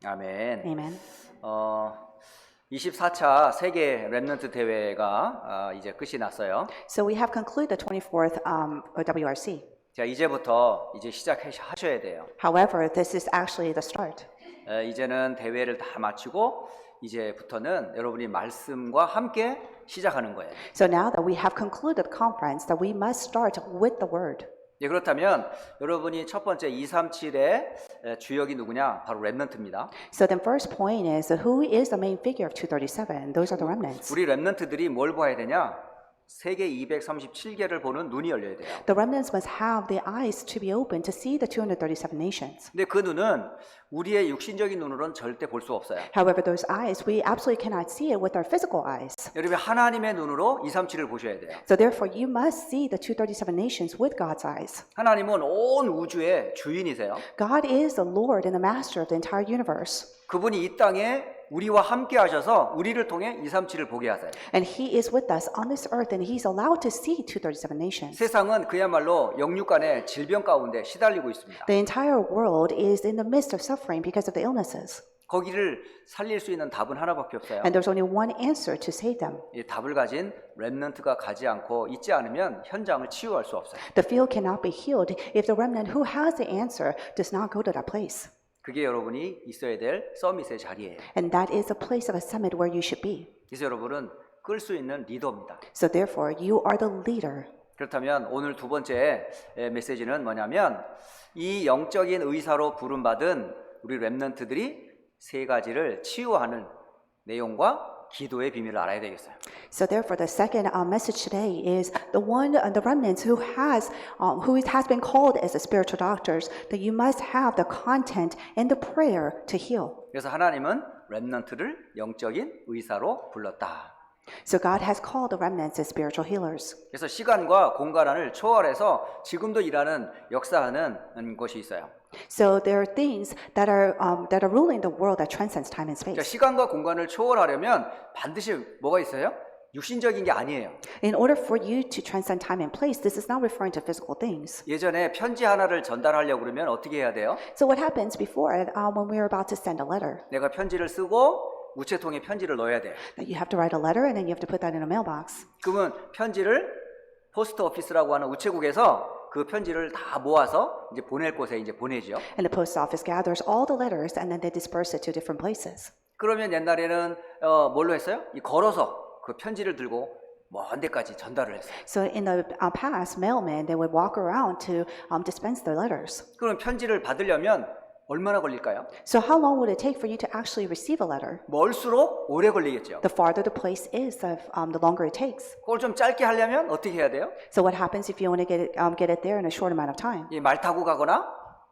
아멘. Amen. 24차 세계 렘넌트 대회가 이제 끝이 났어요. So we have concluded the 24th WRC. 자, 이제부터 이제 시작하셔야 돼요. However, this is actually the start. 이제는 대회를 다 마치고 이제부터는 여러분이 말씀과 함께 시작하는 거예요. So now that we have concluded the conference, that we must start with the word. 예, 그렇다면 여러분이 첫 번째 237의 주역이 누구냐? 바로 렘넌트입니다. So the first point is who is the main figure of 237? Those are the remnants. 우리 렘넌트들이 뭘 봐야 되냐? 세계 237개를 보는 눈이 열려야 돼요. The remnants must have the eyes to be open to see the 237 nations. 근데 그 눈은 우리의 육신적인 눈으로는 절대 볼 수 없어요. However, those eyes, we absolutely cannot see it with our physical eyes. 여러분 하나님의 눈으로 237을 보셔야 돼요. So therefore, you must see the 237 nations with God's eyes. 하나님은 온 우주의 주인이세요. God is the Lord and the master of the entire universe. 그분이 이 땅에 우리와 함께 하셔서 우리를 통해 237을 보게 하세요. And He is with us on this earth and He's allowed to see 237 nations. 세상은 그야말로 영육 간의 질병 가운데 시달리고 있습니다. The entire world is in the midst of suffering because of the illnesses. 거기를 살릴 수 있는 답은 하나밖에 없어요. And there's only one answer to save them. 이 답을 가진 렘넌트가 가지 않고 있지 않으면 현장을 치유할 수 없어요. The field cannot be healed if the remnant who has the answer does not go to that place. 그게 여러분이 있어야 될 서밋의 자리예요. And that is the place of a summit where you should be. 그래서 여러분은 끌 수 있는 리더입니다. So therefore, you are the leader. 그렇다면 오늘 두 번째 메시지는 뭐냐면 이 영적인 의사로 부름받은 우리 렘넌트들이 세 가지를 치유하는 내용과 기도의 비밀을 알아야 되겠어요. So therefore, the second message today is the remnants who has been called as the spiritual doctors, that you must have the content and the prayer to heal. 그래서 하나님은 렘넌트를 영적인 의사로 불렀다. So God has called the remnants as spiritual healers. 그래서 시간과 공간을 초월해서 지금도 일하는 역사하는 것이 있어요. So there are things that are ruling the world that transcends time and 자, space. 시간과 공간을 초월하려면 반드시 뭐가 있어요? 육신적인 게 아니에요. In order for you to transcend time and place, this is not referring to physical things. 예전에 편지 하나를 전달하려고 그러면 어떻게 해야 돼요? So what happens before when we are about to send a letter? 내가 편지를 쓰고 우체통에 편지를 넣어야 돼요. That you have to write a letter and then you have to put that in a mailbox. 그러면 편지를 포스트 오피스라고 하는 우체국에서 그 편지를 다 모아서 이제 보낼 곳에 이제 보내죠. And the post office gathers all the letters and then they disperse it to different places. 그러면 옛날에는 뭘로 했어요? 이 걸어서 그 편지를 들고 먼 데까지 전달을 했어요. So in the past, mailmen, they would walk around to dispense their letters. 그럼 편지를 받으려면 얼마나 걸릴까요? So how long would it take for you to actually receive a letter? 멀수록 오래 걸리겠죠. The farther the place is, the longer it takes. 그걸 좀 짧게 하려면 어떻게 해야 돼요? So what happens if you want to get it there in a short amount of time? 이 말 타고 가거나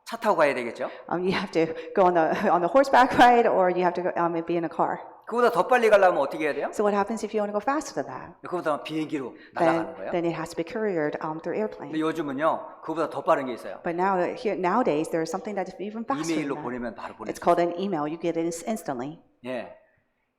차 타고 가야 되겠죠. You have to go on the horseback ride, or you have to be in a car. 그보다 더 빨리 가려면 어떻게 해야 돼요? So what happens if you want to go faster than that? 그보다 비행기로 날아가는 거예요. Then it has to be couriered through airplane. 근데 요즘은요, 그보다 더 빠른 게 있어요. But nowadays there is something that is even faster than 이메일로 that. 보내면 바로 보내. It's called an email. You get it instantly. 예,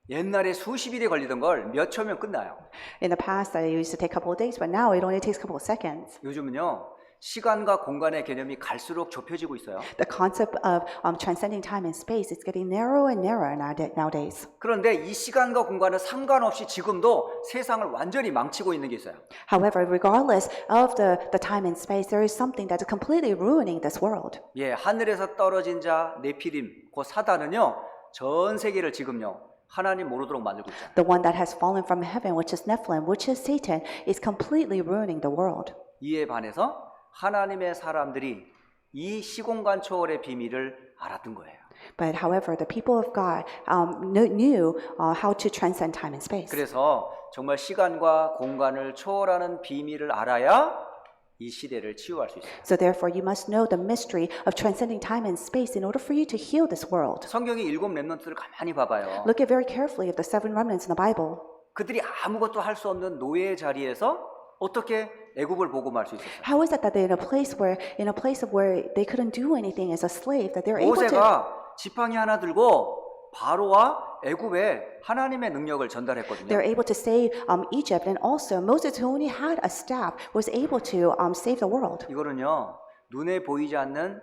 옛날에 수십 일이 걸리던 걸 몇 초면 끝나요. In the past, it used to take a couple of days, but now it only takes a couple of seconds. 요즘은요, 시간과 공간의 개념이 갈수록 좁혀지고 있어요. The concept of transcending time and space is getting narrower and narrower nowadays. 그런데 이 시간과 공간은 상관없이 지금도 세상을 완전히 망치고 있는 게 있어요. However, regardless of the time and space, there is something that is completely ruining this world. 예, 하늘에서 떨어진 자 네피림, 그 사단은요, 전 세계를 지금요, 하나님 모르도록 만들고 있잖아요. The one that has fallen from heaven, which is Nephilim, which is Satan, is completely ruining the world. 이에 반해서 하나님의 사람들이 이 시공간 초월의 비밀을 알았던 거예요. But however, the people of God knew how to transcend time and space. 그래서 정말 시간과 공간을 초월하는 비밀을 알아야 이 시대를 치유할 수 있어요. So therefore, you must know the mystery of transcending time and space in order for you to heal this world. 성경의 7 렘넌트를 가만히 봐봐요. Look at very carefully at the 7 remnants in the Bible. 그들이 아무것도 할 수 없는 노예의 자리에서 어떻게 애굽을 보고말 수 있었어요? How is it that they're in a place of where they couldn't do anything as a slave, that they're able to? 모세가 지팡이 하나 들고 바로와 애굽에 하나님의 능력을 전달했거든요. They're able to save Egypt, and also Moses, who only had a staff, was able to save the world. 이거는요, 눈에 보이지 않는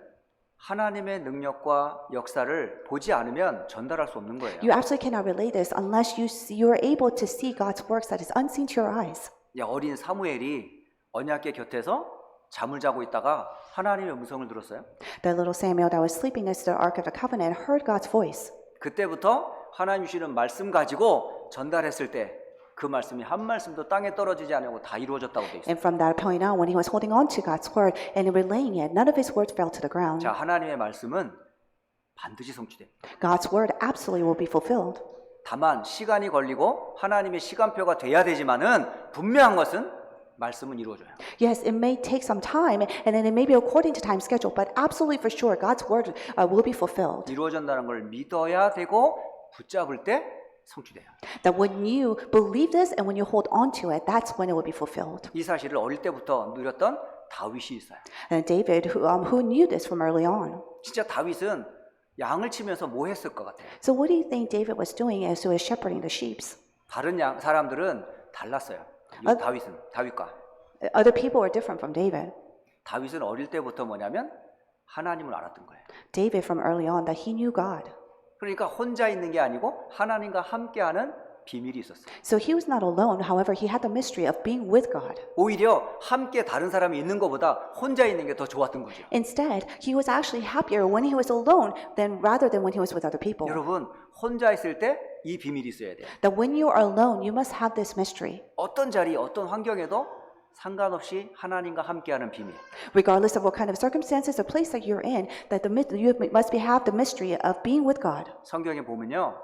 하나님의 능력과 역사를 보지 않으면 전달할 수 없는 거예요. You absolutely cannot relate this unless you are able to see God's works that is unseen to your eyes. 어린 사무엘이 언약궤 곁에서 잠을 자고 있다가 하나님의 음성을 들었어요. The little Samuel that was sleeping next to the Ark of the Covenant heard God's voice. 그때부터 하나님 주시는 말씀 가지고 전달했을 때 그 말씀이 한 말씀도 땅에 떨어지지 않고 다 이루어졌다고 돼 있어요. And from that point on, when he was holding on to God's word and relaying it, none of his words fell to the ground. 자, 하나님의 말씀은 반드시 성취됩니다. God's word absolutely will be fulfilled. 다만 시간이 걸리고 하나님의 시간표가 돼야 되지만은 분명한 것은 말씀은 이루어져요. Yes, it may take some time, and then it may be according to time schedule, but absolutely for sure, God's word will be fulfilled. 이루어진다는 걸 믿어야 되고 붙잡을 때 성취돼요. That when you believe this and when you hold on to it, that's when it will be fulfilled. 이 사실을 어릴 때부터 누렸던 다윗이 있어요. And David, who knew this from early on. 진짜 다윗은 양을 치면서 뭐 했을 것 같아요? So what do you think David was doing as he was shepherding the sheep? 다른 사람들은 달랐어요. 다윗과 Other people were different from David. 다윗은 어릴 때부터 뭐냐면 하나님을 알았던 거예요. David from early on that he knew God. 그러니까 혼자 있는 게 아니고 하나님과 함께하는 비밀이 있었어요. So he was not alone. However, he had the mystery of being with God. 오히려 함께 다른 사람이 있는 것보다 혼자 있는 게 더 좋았던 거죠. Instead, he was actually happier when he was alone rather than when he was with other people. 여러분, 혼자 있을 때 이 비밀이 있어야 돼요. That when you are alone, you must have this mystery. 어떤 자리, 어떤 환경에도 상관없이 하나님과 함께하는 비밀. Regardless of what kind of circumstances or place that you're in, that you must have the mystery of being with God. 성경에 보면요,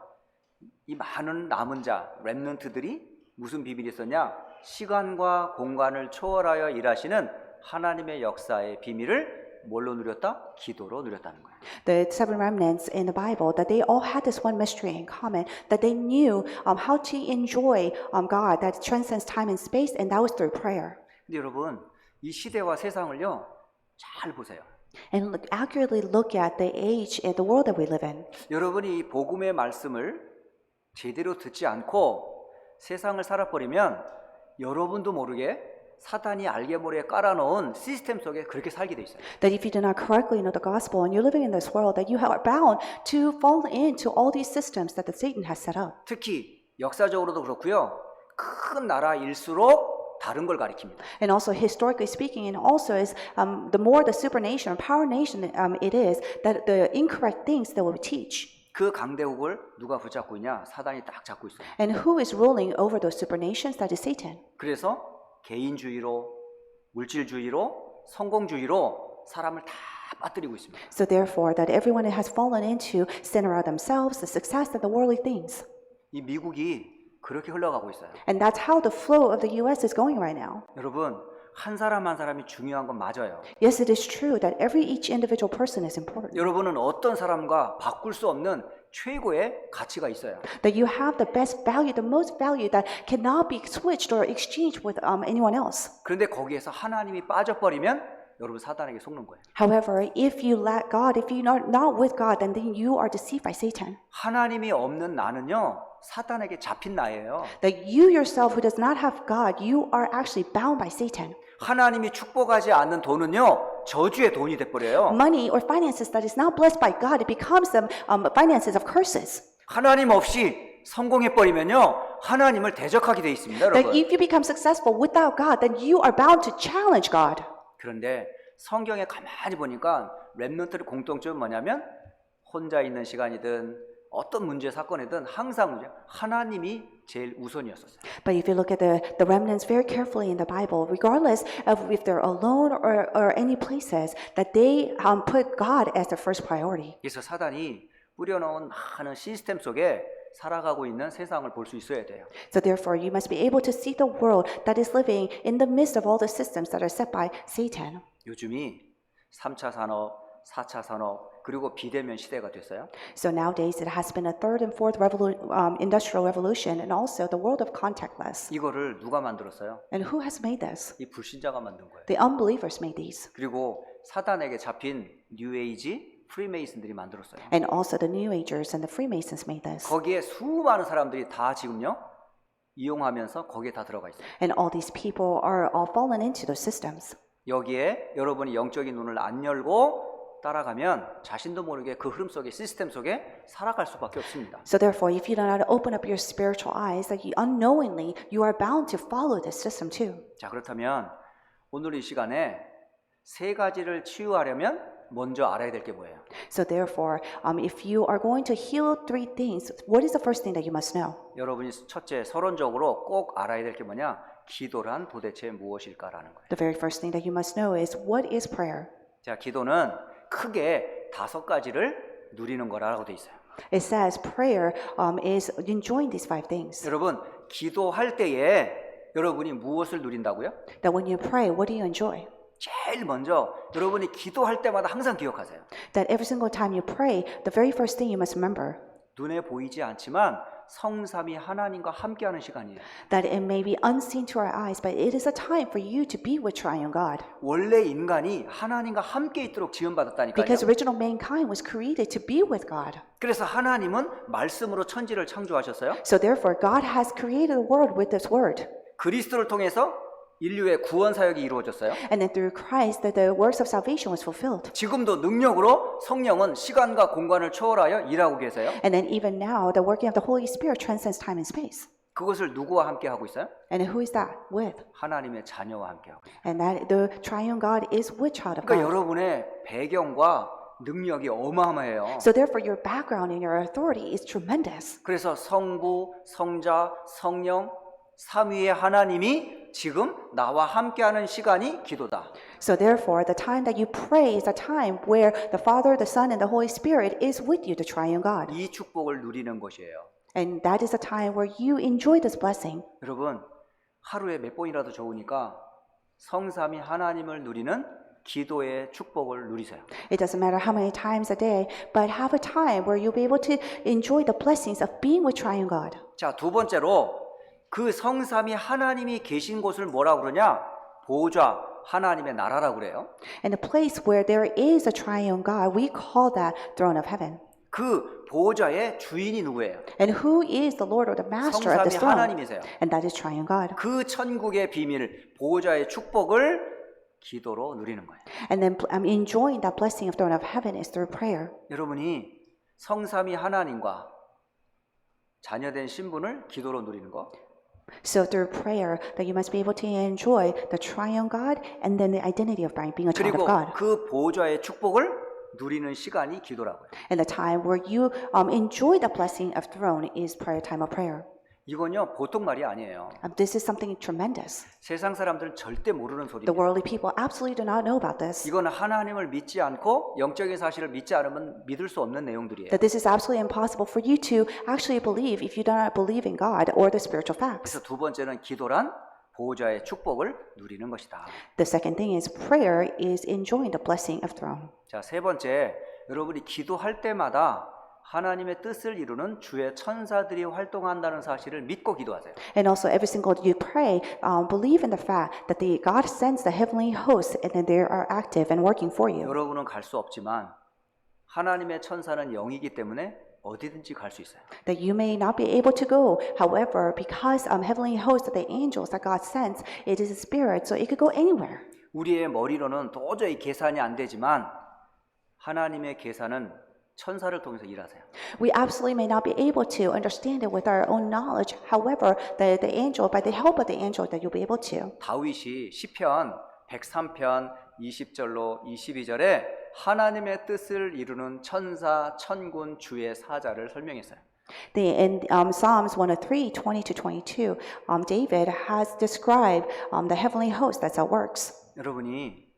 이 많은 남은 자, 렘넌트들이 무슨 비밀이 있었냐? 시간과 공간을 초월하여 일하시는 하나님의 역사의 비밀을 뭘로 누렸다? 기도로 누렸다는 거예요. The seven remnants in the Bible, that they all had this one mystery in common, that they knew how to enjoy God that transcends time and space, and that was through prayer. 근데 여러분, 이 시대와 세상을요, 잘 보세요. And accurately look at the age and the world that we live in. 여러분이 이 복음의 말씀을 제대로 듣지 않고 세상을 살아버리면 여러분도 모르게 사단이 알게모레에 깔아놓은 시스템 속에 그렇게 살게 돼 있어요. That if you do not correctly know the gospel and you're living in this world, that you are bound to fall into all these systems that the Satan has set up. 특히 역사적으로도 그렇고요. 큰 나라일수록 다른 걸 가리킵니다. And also historically speaking, and also is the more the supernation or power nation it is, that the incorrect things that will teach. 그 강대국을 누가 붙잡고 있냐? 사단이 딱 잡고 있어요. And who is ruling over those supernations? That is Satan. 그래서 개인주의로, 물질주의로, 성공주의로 사람을 다 빠뜨리고 있습니다. So therefore, that everyone has fallen into center of themselves, the success of the worldly things. 이 미국이 그렇게 흘러가고 있어요. And that's how the flow of the U.S. is going right now. 여러분, 한 사람 한 사람이 중요한 건 맞아요. Yes, it is true that each individual person is important. 여러분은 어떤 사람과 바꿀 수 없는 최고의 가치가 있어요. That you have the best value, the most value that cannot be switched or exchanged with anyone else. 그런데 거기에서 하나님이 빠져버리면 여러분 사단에게 속는 거예요. However, if you lack God, if you are not with God, then you are deceived by Satan. 하나님이 없는 나는요, 사단에게 잡힌 나예요. That you yourself who does not have God, you are actually bound by Satan. 하나님이 축복하지 않는 돈은요, 저주의 돈이 돼버려요. Money or finances that is not blessed by God, it becomes the finances of curses. 하나님 없이 성공해버리면요, 하나님을 대적하게 돼 있습니다, That 여러분. if you become successful without God, then you are bound to challenge God. 그런데 성경에 가만히 보니까 렘넌트의 공통점은 뭐냐면 혼자 있는 시간이든 어떤 문제 사건이든 항상 하나님이 제일 우선이었었어요. But if you look at the remnants very carefully in the Bible, regardless of if they're alone or any places, that they put God as their first priority. 그래서 사단이 뿌려놓은 많은 시스템 속에 살아가고 있는 세상을 볼 수 있어야 돼요. So therefore, you must be able to see the world that is living in the midst of all the systems that are set by Satan. 요즘이 3차 산업, 4차 산업, 그리고 비대면 시대가 됐어요. So nowadays, it has been a third and fourth industrial revolution, and also the world of contactless. 이거를 누가 만들었어요? And who has made this? 이 불신자가 만든 거예요. The unbelievers made these. 그리고 사단에게 잡힌 뉴에이지, 프리메이슨들이 만들었어요. And also the New Agers and the Freemasons made this. 거기에 수많은 사람들이 다 지금요 이용하면서 거기에 다 들어가 있어요. And all these people are all fallen into those systems. 여기에 여러분이 영적인 눈을 안 열고 따라가면 자신도 모르게 그 흐름 속에 시스템 속에 살아갈 수밖에 없습니다. So therefore, if you do not open up your spiritual eyes, that you unknowingly you are bound to follow this system too. 자, 그렇다면 오늘 이 시간에 세 가지를 치유하려면 먼저 알아야 될 게 뭐예요? So therefore, if you are going to heal three things, what is the first thing that you must know? 여러분이 첫째 서론적으로 꼭 알아야 될 게 뭐냐? 기도란 도대체 무엇일까라는 거예요. The very first thing that you must know is what is prayer? 자, 기도는 크게 5가지를 누리는 거라고 돼 있어요. It says prayer is enjoying these five things. 여러분, 기도할 때에 여러분이 무엇을 누린다고요? That when you pray, what do you enjoy? 제일 먼저 여러분이 기도할 때마다 항상 기억하세요. That every single time you pray, the very first thing you must remember, 눈에 보이지 않지만 성삼위 하나님과 함께하는 시간이에요. that it may be unseen to our eyes, but it is a time for you to be with Triune God. 원래 인간이 하나님과 함께 있도록 지원받았다니까요. Because original mankind was created to be with God. 그래서 하나님은 말씀으로 천지를 창조하셨어요. So therefore, God has created the world with this word. 그리스도를 통해서 인류의 구원 사역이 이루어졌어요. And then through Christ, that the works of salvation was fulfilled. 지금도 능력으로 성령은 시간과 공간을 초월하여 일하고 계세요. And then even now, the working of the Holy Spirit transcends time and space. 그것을 누구와 함께 하고 있어요? And who is that with? 하나님의 자녀와 함께 하고 있어요. And that the Triune God is with child of 그러니까 God. 여러분의 배경과 능력이 어마어마해요. So therefore, your background and your authority is tremendous. 그래서 성부, 성자, 성령 삼위의 하나님이 지금 나와 함께하는 시간이 기도다. So therefore, the time that you pray is a time where the Father, the Son, and the Holy Spirit is with you, the Triune God. 이 축복을 누리는 것이에요. And that is a time where you enjoy this blessing. 여러분, 하루에 몇 번이라도 좋으니까 성삼위 하나님을 누리는 기도의 축복을 누리세요. It doesn't matter how many times a day, but have a time where you'll be able to enjoy the blessings of being with Triune God. 자, 두 번째로 그 성삼위 하나님이 계신 곳을 뭐라고 그러냐? 보좌, 하나님의 나라라고 그래요. And the place where there is a Triune God, we call that throne of heaven. 그 보좌의 주인이 누구예요? And who is the Lord or the Master of 성삼위 this throne? 하나님이세요. And that is Triune God. 그 천국의 비밀, 보좌의 축복을 기도로 누리는 거예요. And then enjoying that blessing of throne of heaven is through prayer. 여러분이 성삼위 하나님과 자녀된 신분을 기도로 누리는 거. So through prayer, that you must be able to enjoy the Triune God and then the identity of being a child 그리고 of God. 그 보좌의 축복을 누리는 시간이 기도라고요. And the time where you enjoy the blessing of throne is prayer time of prayer. 이건요 보통 말이 아니에요. This is something tremendous. 세상 사람들은 절대 모르는 The 소리입니다. worldly people absolutely do not know about this. 이건 하나님을 믿지 않고 영적인 사실을 믿지 않으면 믿을 수 없는 내용들이에요. That this is absolutely impossible for you to actually believe if you do not believe in God or the spiritual facts. 그래서 두 번째는 기도란 보좌의 축복을 누리는 것이다. The second thing is prayer is enjoying the blessing of throne. 자, 세 번째, 여러분이 기도할 때마다 하나님의 뜻을 이루는 주의 천사들이 활동한다는 사실을 믿고 기도하세요. And also every single you pray, believe in the fact that God sends the heavenly hosts and then they are active and working for you. 여러분은 갈 수 없지만 하나님의 천사는 영이기 때문에 어디든지 갈 수 있어요. That you may not be able to go. However, because heavenly hosts, the angels that God sends, it is a spirit, so it could go anywhere. 우리의 머리로는 도저히 계산이 안 되지만 하나님의 계산은 천사를 통해서 일하세요. We absolutely may not be able to understand it with our own knowledge. However, the angel, by the help of the angel, that you'll be able to. 다윗이 시편 103편 20절로 22절에 하나님의 뜻을 이루는 천사, 천군, 주의 사자를 설명했어요. In Psalms 103, 20 to 22, David has described the heavenly host that's at works. 여러분이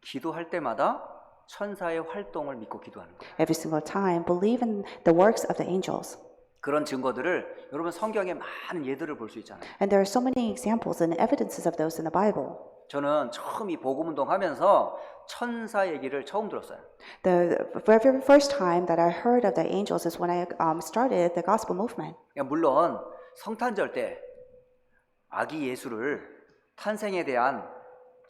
기도할 때마다 천사의 활동을 믿고 기도하는 거예요. Every single time, believe in the works of the angels. 그런 증거들을 여러분 성경에 많은 예들을 볼 수 있잖아요. And there are so many examples and evidences of those in the Bible. 저는 처음 이 복음 운동하면서 천사 얘기를 처음 들었어요. The very first time that I heard of the angels is when I started the gospel movement. 물론 성탄절 때 아기 예수를 탄생에 대한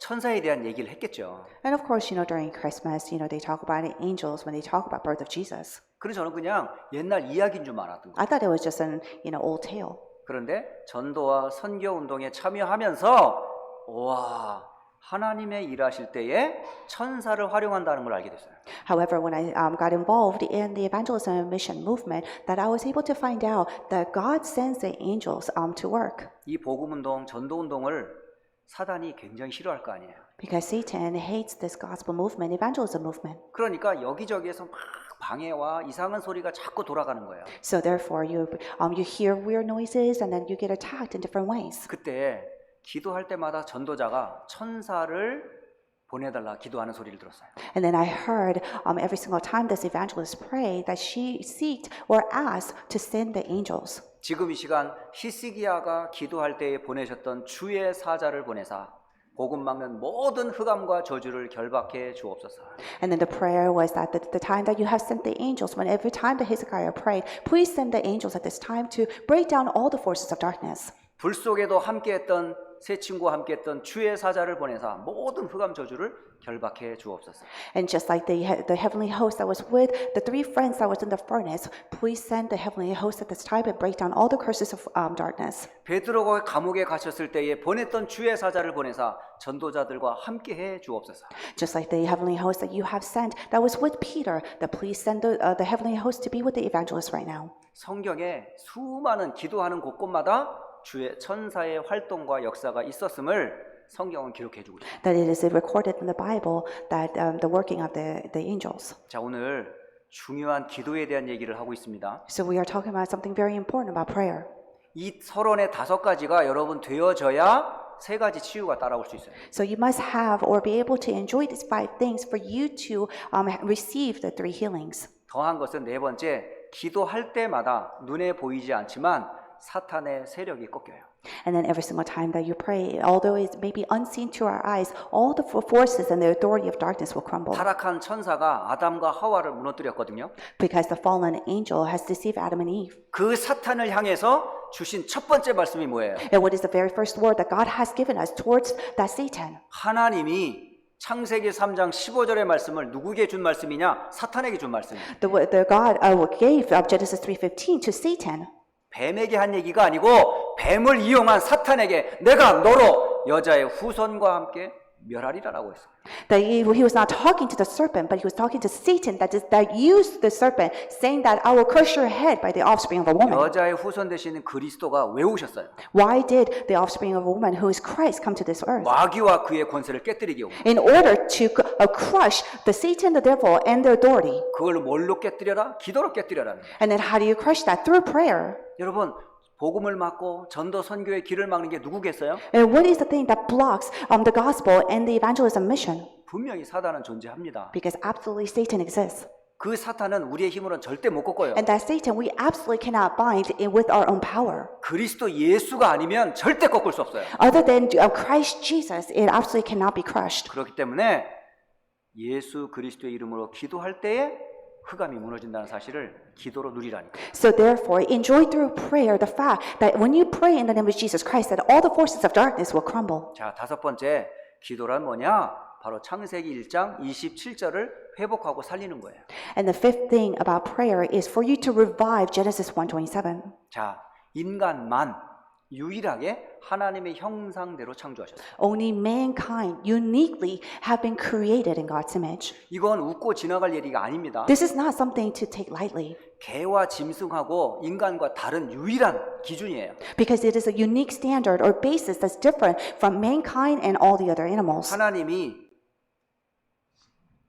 천사에 대한 얘기를 했겠죠. And of course, during Christmas, they talk about the angels when they talk about birth of Jesus. 그래서 저는 그냥 옛날 이야기인 줄 알았던 거예요. I thought it was just an old tale. 그런데 전도와 선교 운동에 참여하면서 와, 하나님의 일하실 때에 천사를 활용한다는 걸 알게 됐어요. However, when I got involved in the evangelism and mission movement, that I was able to find out that God sends the angels to work. 이 복음운동, 전도운동을 사단이 굉장히 싫어할 거 아니에요. Because Satan hates this gospel movement, evangelism movement. 그러니까 여기저기에서 막 방해와 이상한 소리가 자꾸 돌아가는 거예요. So therefore, you hear weird noises and then you get attacked in different ways. 그때 기도할 때마다 전도자가 천사를 보내달라 기도하는 소리를 들었어요. And then I heard every single time this evangelist prayed that she seeked or asked to send the angels. 지금 이 시간 히스기야가 기도할 때에 보내셨던 주의 사자를 보내사 복음 막는 모든 흑암과 저주를 결박해 주옵소서. And then the prayer was that the time that you have sent the angels, when every time that Hezekiah prayed, please send the angels at this time to break down all the forces of darkness. 불 속에도 함께했던 세 친구와 함께했던 주의 사자를 보내사 모든 흑암 저주를 결박해 주옵소서. And just like the heavenly host that was with the three friends that was in the furnace, please send the heavenly host at this time and break down all the curses of darkness. 베드로가 감옥에 갇혔을 때에 보냈던 주의 사자를 보내사 전도자들과 함께해 주옵소서. Just like the heavenly host that you have sent that was with Peter, that please send the heavenly host to be with the evangelist right now. 성경에 수많은 기도하는 곳곳마다 주의 천사의 활동과 역사가 있었음을 성경은 기록해 주고 있습니다. That it is recorded in the Bible that the working of the angels. 자, 오늘 중요한 기도에 대한 얘기를 하고 있습니다. So we are talking about something very important about prayer. 이 서론의 5가지가 여러분 되어져야 3가지 치유가 따라올 수 있어요. So you must have or be able to enjoy these 5 things for you to receive the 3 healings. 더한 것은 4번째, 기도할 때마다 눈에 보이지 않지만 사탄의 세력이 꺾여요. And then every single time that you pray, although it may be unseen to our eyes, all the forces and the authority of darkness will crumble. 타락한 천사가 아담과 하와를 무너뜨렸거든요. Because the fallen angel has deceived Adam and Eve. 그 사탄을 향해서 주신 첫 번째 말씀이 뭐예요? And what is the very first word that God has given us towards that Satan? 하나님이 창세기 3장 15절의 말씀을 누구에게 준 말씀이냐? 사탄에게 준 말씀이에요. The God gave Genesis 3:15 to Satan. 뱀에게 한 얘기가 아니고 뱀을 이용한 사탄에게 내가 너로 여자의 후손과 함께 멸하리라라고 했어요. That he was not talking to the serpent, but he was talking to Satan that used the serpent, saying that I will crush your head by the offspring of a woman. 여자의 후손 되시는 그리스도가 왜 오셨어요? Why did the offspring of a woman, who is Christ, come to this earth? 마귀와 그의 권세를 깨뜨리기 위해 In order to crush the Satan, the devil, and their authority. 그걸 뭘로 깨뜨려라? 기도로 깨뜨려라는 거예요. And then how do you crush that? Through prayer. 여러분 복음을 막고 전도 선교의 길을 막는 게 누구겠어요? And what is the thing that blocks the gospel and the evangelism mission? 분명히 사단은 존재합니다. Because absolutely Satan exists. 그 사탄은 우리의 힘으로는 절대 못 꺾어요. And that Satan we absolutely cannot bind with our own power. 그리스도 예수가 아니면 절대 꺾을 수 없어요. Other than Christ Jesus, it absolutely cannot be crushed. 그렇기 때문에 예수 그리스도의 이름으로 기도할 때에 흑암이 무너진다는 사실을 기도로 누리라니까. So therefore, enjoy through prayer the fact that when you pray in the name of Jesus Christ, that all the forces of darkness will crumble. 자, 5번째, 기도란 뭐냐? 바로 창세기 1장 27절을 회복하고 살리는 거예요. And the 5th thing about prayer is for you to revive Genesis 1:27. 자, 인간만 유일하게 하나님의 형상대로 창조하셨어요. Only mankind uniquely have been created in God's image. 이건 웃고 지나갈 얘기가 아닙니다. This is not something to take lightly. 개와 짐승하고 인간과 다른 유일한 기준이에요. Because it is a unique standard or basis that's different from mankind and all the other animals. 하나님이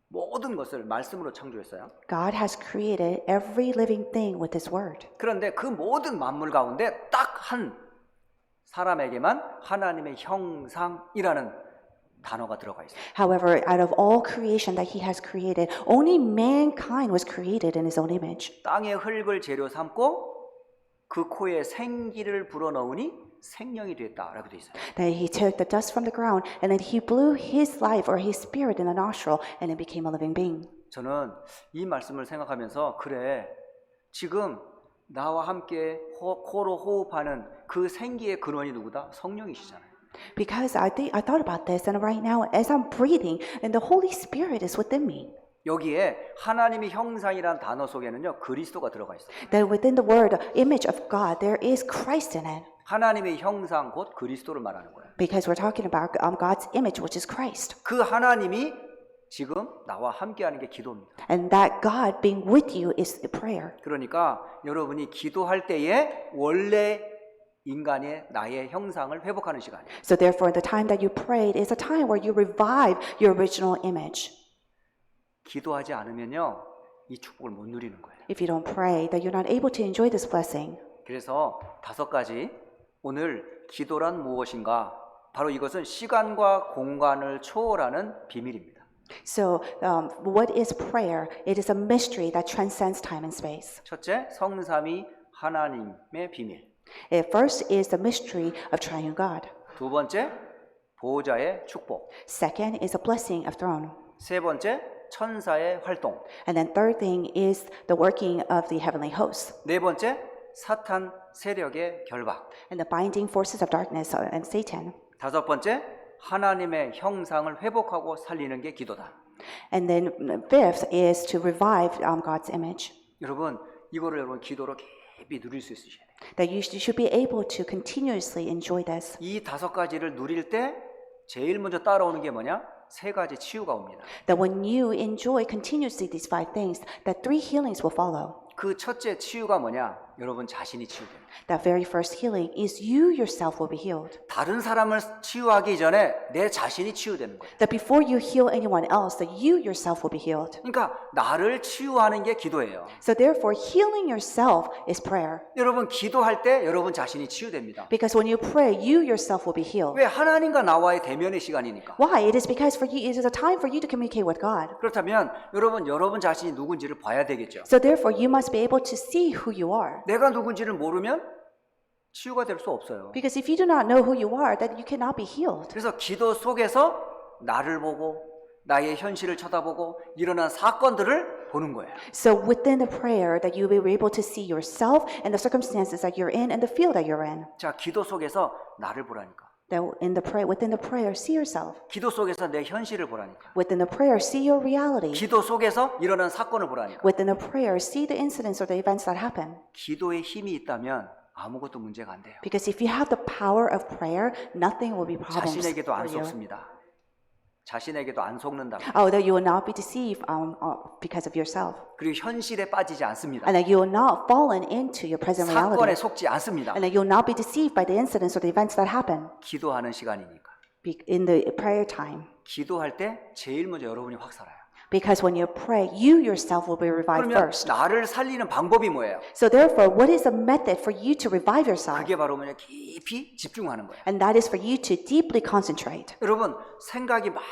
모든 것을 말씀으로 창조했어요. God has created every living thing with His word. 그런데 그 모든 만물 가운데 딱 한 사람에게만 하나님의 형상이라는 단어가 들어가 있어요. However, out of all creation that He has created, only mankind was created in His own image. 땅의 흙을 재료 삼고 그 코에 생기를 불어넣으니 생명이 됐다라고 돼 있어요. That He took the dust from the ground and then He blew His life or His spirit in the nostril and it became a living being. 저는 이 말씀을 생각하면서 그래 지금 나와 함께 코로 호흡하는 그 생기의 근원이 누구다? 성령이시잖아요. Because I thought about this and right now as I'm breathing and the Holy Spirit is within me. 여기에 하나님의 형상이란 단어 속에는요 그리스도가 들어가 있어요. That within the word image of God there is Christ in it. 하나님의 형상 곧 그리스도를 말하는 거예요. Because we're talking about God's image, which is Christ. 그 하나님이 지금 나와 함께하는 게 기도입니다. And that God being with you is the prayer. 그러니까 여러분이 기도할 때에 원래 인간의 나의 형상을 회복하는 시간이에요. So therefore, the time that you prayed is a time where you revive your original image. 기도하지 않으면요, 이 축복을 못 누리는 거예요. If you don't pray, that you're not able to enjoy this blessing. 그래서 5가지 오늘 기도란 무엇인가? 바로 이것은 시간과 공간을 초월하는 비밀입니다. So, what is prayer? It is a mystery that transcends time and space. 첫째, 성삼위 하나님의 비밀. First is the mystery of triune God. 두 번째, 보호자의 축복. Second is a blessing of throne. 세 번째, 천사의 활동. And then third thing is the working of the heavenly hosts 네 번째, 사탄 세력의 결박. and the binding forces of darkness and Satan. 다섯 번째, 하나님의 형상을 회복하고 살리는 게 기도다. And then fifth is to revive God's image. 여러분, 이거를 여러분 기도로 깊이 누릴 수 있으셔야 돼요. That you should be able to continuously enjoy this. 이 5가지를 누릴 때 제일 먼저 따라오는 게 뭐냐? 3가지 치유가 옵니다. That when you enjoy continuously these 5 things, that 3 healings will follow. 그 첫째 치유가 뭐냐? 여러분 자신이 치유됩니다. That very first healing is you yourself will be healed. 다른 사람을 치유하기 전에 내 자신이 치유되는 거예요. That before you heal anyone else, that you yourself will be healed. 그러니까 나를 치유하는 게 기도예요. So therefore, healing yourself is prayer. 여러분 기도할 때 여러분 자신이 치유됩니다. Because when you pray, you yourself will be healed. 왜? 하나님과 나와의 대면의 시간이니까. Why? It is because for you, it is a time for you to communicate with God. 그렇다면 여러분 자신이 누군지를 봐야 되겠죠. So therefore, you must be able to see who you are. 내가 누군지를 모르면 치유가 될 수 없어요. Because if you do not know who you are, then you cannot be healed. 그래서 기도 속에서 나를 보고 나의 현실을 쳐다보고 일어난 사건들을 보는 거예요. So within the prayer, that you will be able to see yourself and the circumstances that you're in and the field that you're in. 자, 기도 속에서 나를 보라니까. That within the prayer, see yourself. 기도 속에서 내 현실을 보라니까. Within the prayer, see your reality. 기도 속에서 일어난 사건을 보라니까. Within the prayer, see the incidents or the events that happen. 기도에 힘이 있다면 아무것도 문제가 안 돼요. Because if you have the power of prayer, nothing will be problems 자신에게도 안 for you. 속습니다. 자신에게도 안 속는다. Oh, that you will not be deceived because of yourself. 그리고 현실에 빠지지 않습니다. And that you will not fallen into your present 사건에 reality. 속지 않습니다. And that you will not be deceived by the incidents or the events that happen 기도하는 시간이니까. in the prayer time. 기도할 때 제일 먼저 여러분이 확 살아요. Because when you pray, you yourself will be revived 그러면 first. 나를 살리는 방법이 뭐예요? So therefore, what is a method for you to revive yourself? 그게 바로 뭐냐? 깊이 집중하는 거예요. And that is for you to deeply concentrate. 여러분 생각이 막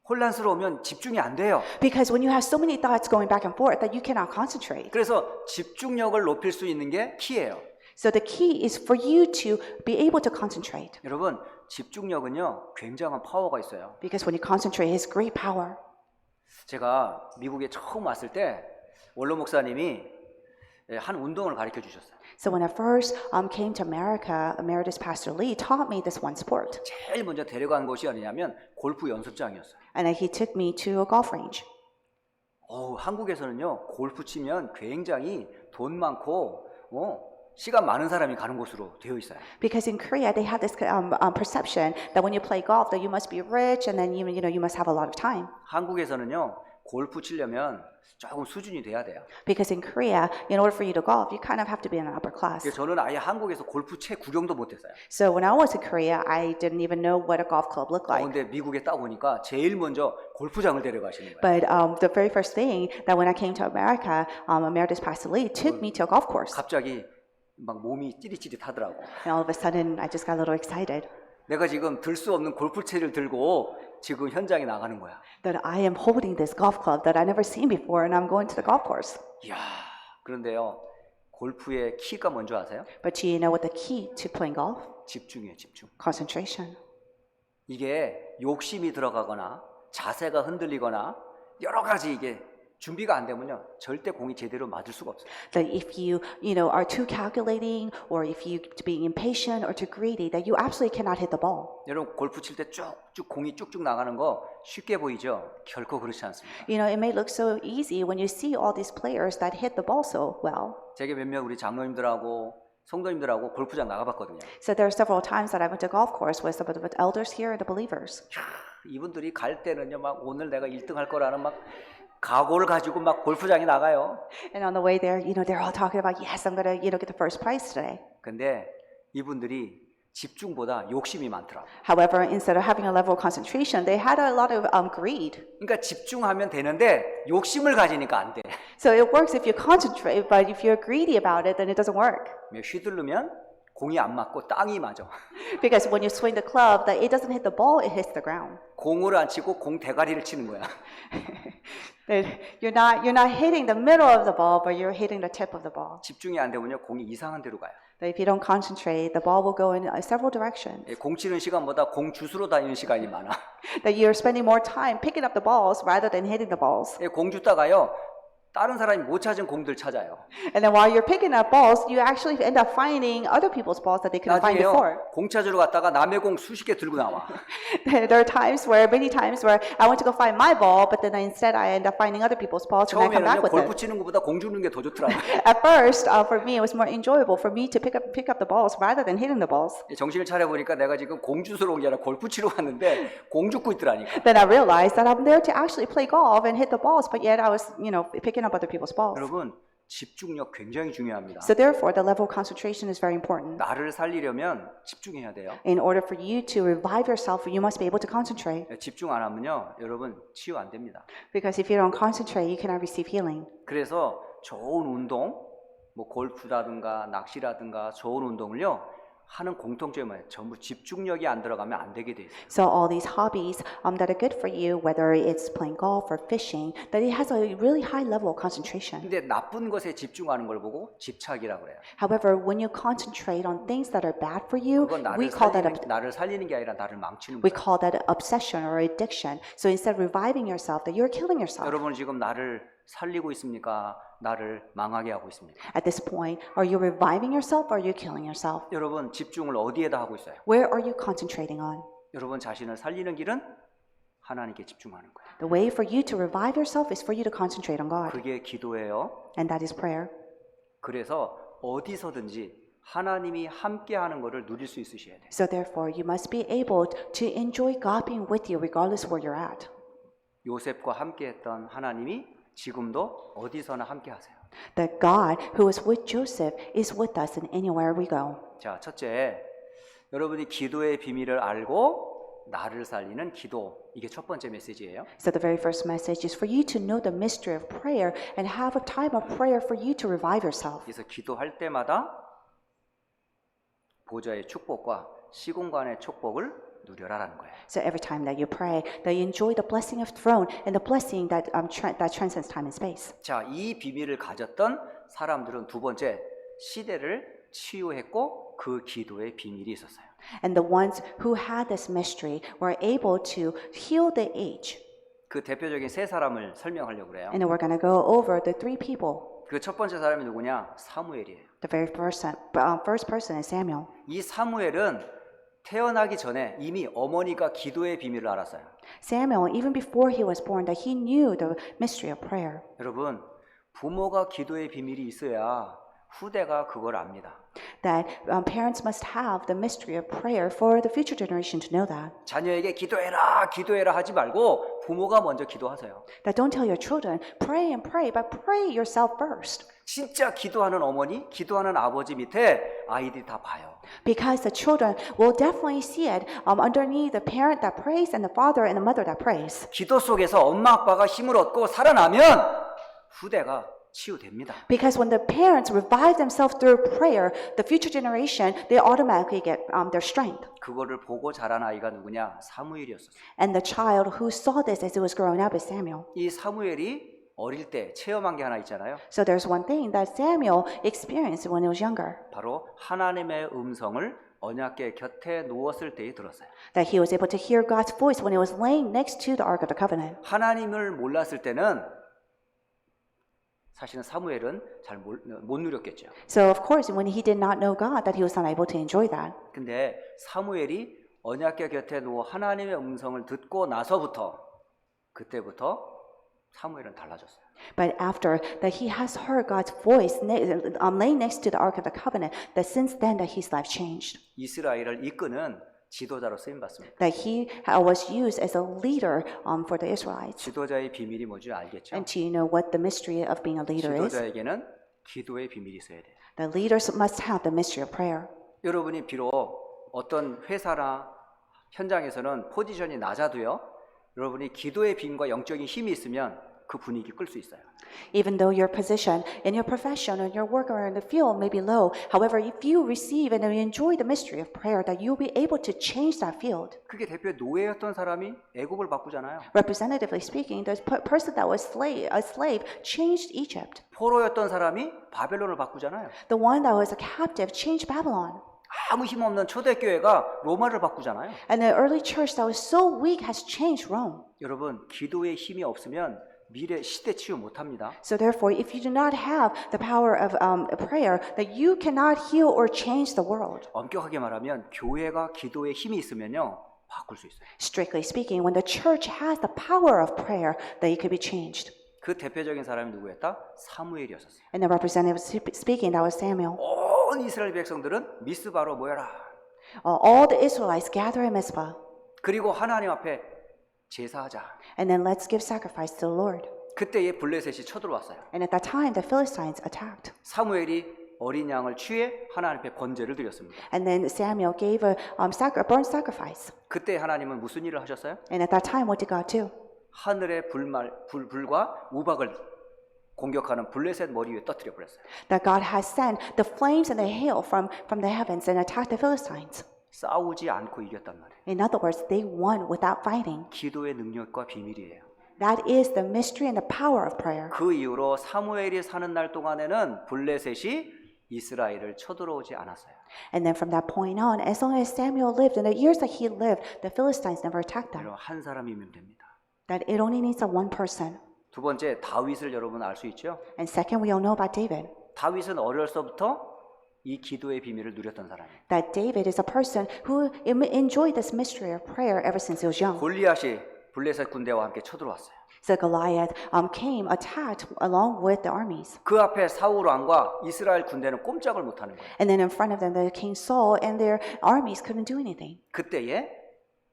혼란스러우면 집중이 안 돼요. Because when you have so many thoughts going back and forth that you cannot concentrate. 그래서 집중력을 높일 수 있는 게 키예요. So the key is for you to be able to concentrate. 여러분 집중력은요 굉장한 파워가 있어요. Because when you concentrate, it has great power. 제가 미국에 처음 왔을 때 원로 목사님이 한 운동을 가르쳐 주셨어요. So when I first came to America, Emeritus Pastor Lee taught me this one sport. 제일 먼저 데려간 곳이 어디냐면 골프 연습장이었어요. And he took me to a golf range. 한국에서는요 골프 치면 굉장히 돈 많고 시간 많은 사람이 가는 곳으로 되어 있어요. Because in Korea, they have this perception that when you play golf, that you must be rich and then you must have a lot of time. 한국에서는요 골프 치려면 조금 수준이 돼야 돼요. Because in Korea, in order for you to golf, you kind of have to be in an upper class. 그래서 저는 아예 한국에서 골프 채 구경도 못했어요. So when I was in Korea, I didn't even know what a golf club looked like. 근데 미국에 딱 오니까 제일 먼저 골프장을 데려가시는 거예요. But the very first thing that when I came to America, Emeritus Pastor Lee took me to a golf course. 갑자기 막 몸이 찌릿찌릿하더라고. And all of a sudden, I just got a little excited 내가 지금 들 수 없는 골프채를 들고 지금 현장에 나가는 거야. that I am holding this golf club that I never seen before, and I'm going to the golf course. 이야, 그런데요, 골프의 키가 뭔지 아세요? But do you know what the key to playing golf? 집중이에요, 집중. Concentration. 이게 욕심이 들어가거나 자세가 흔들리거나 여러 가지 이게 준비가 안 되면요, 절대 공이 제대로 맞을 수가 없어요. That if you are too calculating, or if you being impatient or too greedy, that you absolutely cannot hit the ball. 여러분 골프 칠 때 쭉쭉 공이 쭉쭉 나가는 거 쉽게 보이죠? 결코 그렇지 않습니다. It may look so easy when you see all these players that hit the ball so well. 제게 몇몇 우리 장로님들하고 성도님들하고 골프장 나가봤거든요. So there are several times that I went to golf course with some of the elders here and the believers. 이분들이 갈 때는요, 막 오늘 내가 1등 할 거라는 막 각오를 가지고 막 골프장에 나가요. And on the way there, they're all talking about, yes, I'm gonna, get the first prize today. 근데 이분들이 집중보다 욕심이 많더라고. However, instead of having a level of concentration, they had a lot of greed. 그러니까 집중하면 되는데 욕심을 가지니까 안 돼. So it works if you concentrate, but if you're greedy about it, then it doesn't work. 휘두르면 공이 안 맞고 땅이 맞아. Because when you swing the club, that it doesn't hit the ball, it hits the ground. 공을 안 치고 공 대가리를 치는 거야. You're not hitting the middle of the ball, but you're hitting the tip of the ball. 집중이 안 되면요, 공이 이상한 데로 가요. That if you don't concentrate, the ball will go in several directions. 공 치는 시간보다 공 주스로 다니는 시간이 많아. That you're spending more time picking up the balls rather than hitting the balls. 공 주다가요, 다른 사람이 못 찾은 공들 찾아요. And then while you're picking up balls, you actually end up finding other people's balls that they couldn't find before. 나중에요, 공 찾으러 갔다가 남의 공 수십 개 들고 나와. There are many times where I went to go find my ball, but then instead I end up finding other people's balls and I come back 처음에는요, with 골프 it. 치는 것보다 공 주는 게 더 좋더라고요. At first, for me, it was more enjoyable for me to pick up the balls rather than hitting the balls. 정신을 차려보니까 내가 지금 공 주스러 온 게 아니라 골프 치러 왔는데 공 줍고 있더라니까. Then I realized that I'm there to actually play golf and hit the balls, but yet I was, picking up other people's balls. 여러분, 집중력 굉장히 중요합니다. So therefore, the level of concentration is very important. 나를 살리려면 집중해야 돼요. In order for you to revive yourself, you must be able to concentrate. 집중 안 하면요, 여러분 치유 안 됩니다. Because if you don't concentrate, you cannot receive healing. 그래서 좋은 운동, 뭐 골프라든가 낚시라든가 좋은 운동을요 하는 공통점이 뭐예요? 전부 집중력이 안 들어가면 안 되게 돼 있어요. So all these hobbies that are good for you, whether it's playing golf or fishing, that it has a really high level of concentration. 근데 나쁜 것에 집중하는 걸 보고 집착이라고 그래요. However, when you concentrate on things that are bad for you, 그건 나를 살리는 게 아니라 나를 망치는 we 거예요. call that obsession or addiction. So instead of reviving yourself, that you're killing yourself. 여러분 지금 나를 살리고 있습니까? 나를 망하게 하고 있습니까? At this point, are you reviving yourself or are you killing yourself? 여러분 집중을 어디에다 하고 있어요? Where are you concentrating on? 여러분 자신을 살리는 길은 하나님께 집중하는 거예요. The way for you to revive yourself is for you to concentrate on God, 그게 기도예요. and that is prayer. 그래서 어디서든지 하나님이 함께하는 것을 누릴 수 있으셔야 돼요. So therefore, you must be able to enjoy God being with you regardless where you're at. 요셉과 함께했던 하나님이 지금도 어디서나 함께하세요. That God who is with Joseph is with us in anywhere we go. 자, 첫째, 여러분이 기도의 비밀을 알고 나를 살리는 기도. 이게 첫 번째 메시지예요. So the very first message is for you to know the mystery of prayer and have a time of prayer for you to revive yourself. 그래서 기도할 때마다 보좌의 축복과 시공간의 축복을 누려라라는 거예요. So every time that you pray, that you enjoy the blessing of throne and the blessing that that transcends time and space. 자, 이 비밀을 가졌던 사람들은 두 번째 시대를 치유했고 그 기도의 비밀이 있었어요. And the ones who had this mystery were able to heal the age. 그 대표적인 세 사람을 설명하려고 그래요. And we're going to go over the three people. 그 첫 번째 사람이 누구냐? 사무엘이에요. The very first person is Samuel. 이 사무엘은 태어나기 전에 이미 어머니가 기도의 비밀을 알았어요. Samuel, even before he was born, that he knew the mystery of prayer. 여러분, 부모가 기도의 비밀이 있어야 후대가 그걸 압니다. That parents must have the mystery of prayer for the future generation to know that. 자녀에게 기도해라, 기도해라 하지 말고 부모가 먼저 기도하세요. That don't tell your children, pray and pray, but pray yourself first. 진짜 기도하는 어머니, 기도하는 아버지 밑에 아이들이 다 봐요. Because the children will definitely see it underneath the parent that prays and the father and the mother that prays. 기도 속에서 엄마 아빠가 힘을 얻고 살아나면 후대가 치유됩니다. Because when the parents revive themselves through prayer, the future generation, they automatically get their strength. 그거를 보고 자란 아이가 누구냐? 사무엘이었어요. And the child who saw this as it was growing up is Samuel. 이 사무엘이 어릴 때 체험한 게 하나 있잖아요. So there's one thing that Samuel experienced when he was younger. 바로 하나님의 음성을 언약궤 곁에 누웠을 때에 들었어요. That he was able to hear God's voice when he was laying next to the Ark of the Covenant. 하나님을 몰랐을 때는 사실은 사무엘은 잘 못 누렸겠죠. So of course, when he did not know God, that he was not able to enjoy that. 근데 사무엘이 언약궤 곁에 누워 하나님의 음성을 듣고 나서부터 그때부터 사무엘은 달라졌어요. But after that he has heard God's voice laying next to the Ark of the Covenant, that since then that his life changed. 이스라엘을 이끄는 지도자로 쓰임 받습니다. That he was used as a leader for the Israelites. 지도자의 비밀이 뭔지 알겠죠? And do you know what the mystery of being a leader is? 지도자에게는 기도의 비밀이 있어야 돼요. The leaders must have the mystery of prayer. 여러분이 비록 어떤 회사나 현장에서는 포지션이 낮아도요, 여러분이 기도의 빈과 영적인 힘이 있으면 그 분위기 끌 수 있어요. Even though your position in your profession or your work or in the field may be low, however, if you receive and enjoy the mystery of prayer, that you'll be able to change that field. 그게 대표 노예였던 사람이 애굽을 바꾸잖아요. Representatively speaking, the person that was a slave changed Egypt. 포로였던 사람이 바벨론을 바꾸잖아요. The one that was a captive changed Babylon. 아무 힘없는 초대교회가 로마를 바꾸잖아요. And the early church that was so weak has changed Rome. 여러분, 기도의 힘이 없으면 미래 시대 치유 못합니다. So therefore, if you do not have the power of prayer, that you cannot heal or change the world. 엄격하게 말하면 교회가 기도에 힘이 있으면요, 바꿀 수 있어요. Strictly speaking, when the church has the power of prayer, that it could be changed. 그 대표적인 사람이 누구였다? 사무엘이었어요. And the representative speaking, that was Samuel. 온 이스라엘 백성들은 미스바로 모여라. All the Israelites gather in Mizpah, 그리고 하나님 앞에 제사하자. and then let's give sacrifice to the Lord. 그때에 블레셋이 쳐들어왔어요. And at that time, the Philistines attacked. 사무엘이 어린 양을 취해 하나님 앞에 번제를 드렸습니다. And then Samuel gave a burnt sacrifice. 그때 하나님은 무슨 일을 하셨어요? And at that time, what did God do? 하늘의 불과 우박을 공격하는 블레셋 머리 위에 떠뜨려 버렸어요. That God has sent the flames and the hail from the heavens and attacked the Philistines. 싸우지 않고 이겼단 말이에요. In other words, they won without fighting. 기도의 능력과 비밀이에요. That is the mystery and the power of prayer. 그 이후로 사무엘이 사는 날 동안에는 블레셋이 이스라엘을 쳐들어오지 않았어요. And then from that point on, as long as Samuel lived, in the years that he lived, the Philistines never attacked them. 여러분, 한 사람이면 됩니다. That it only needs a one person. 두 번째, 다윗을 여러분 알 수 있죠? And second, we all know about David. 다윗은 어려서부터 이 기도의 비밀을 누렸던 사람이에요. That David is a person who enjoyed this mystery of prayer ever since he was young. 골리앗이 블레셋 군대와 함께 쳐들어왔어요. So Goliath came, attacked along with the armies. 그 앞에 사울 왕과 이스라엘 군대는 꼼짝을 못하는 거예요. And then in front of them, the King Saul and their armies couldn't do anything. 그때에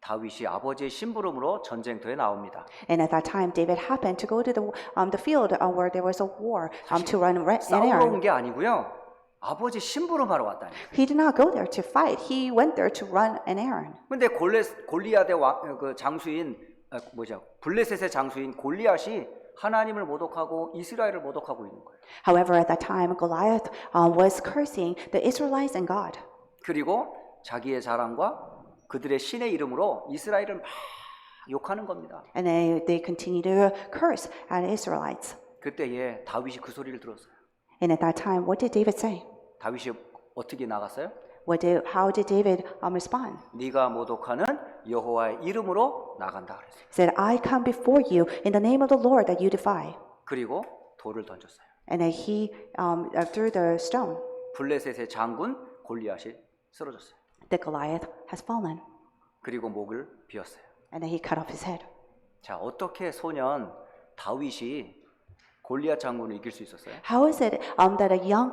다윗이 아버지의 심부름으로 전쟁터에 나옵니다. And at that time, David happened to go to the field where there was a war to run an 싸우러 errand. 온 게 아니고요. 아버지 심부름하러 왔다니. He did not go there to fight. He went there to run an errand. 근데 골리앗의 그 장수인 블레셋의 장수인 골리앗이 하나님을 모독하고 이스라엘을 모독하고 있는 거예요. However, at that time, Goliath was cursing the Israelites and God. 그리고 자기의 자랑과 그들의 신의 이름으로 이스라엘을 막 욕하는 겁니다. And they continue to curse at Israelites. 그때에 다윗이 그 소리를 들었어요. And at that time, what did David say? 다윗이 어떻게 나갔어요? How did David respond? 네가 모독하는 여호와의 이름으로 나간다 그랬어요. He said, I come before you in the name of the Lord that you defy. 그리고 돌을 던졌어요. And then he threw the stone. 블레셋의 장군 골리앗이 쓰러졌어요. The Goliath has fallen. 그리고 목을 비었어요. And then he cut off his head. 자, 어떻게 소년 다윗이 골리앗 장군을 이길 수 있었어요? How is it that a young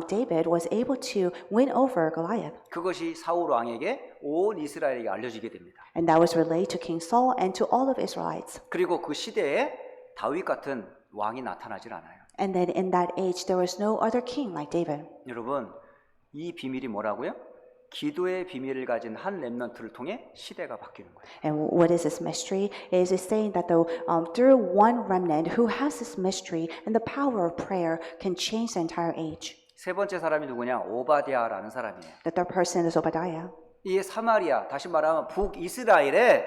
David was able to win over Goliath? 그것이 사울 왕에게 온 이스라엘에게 알려지게 됩니다. And that was relayed to King Saul and to all of Israelites. 그리고 그 시대에 다윗 같은 왕이 나타나질 않아요. And then in that age, there was no other king like David. 여러분, 이 비밀이 뭐라고요? 기도의 비밀을 가진 한 렘넌트를 통해 시대가 바뀌는 거예요. And what is this mystery? It is saying that through one remnant who has this mystery and the power of prayer can change the entire age. 세 번째 사람이 누구냐? 오바댜라는 사람이에요. The third person is Obadiah. 이 사마리아, 다시 말하면 북이스라엘에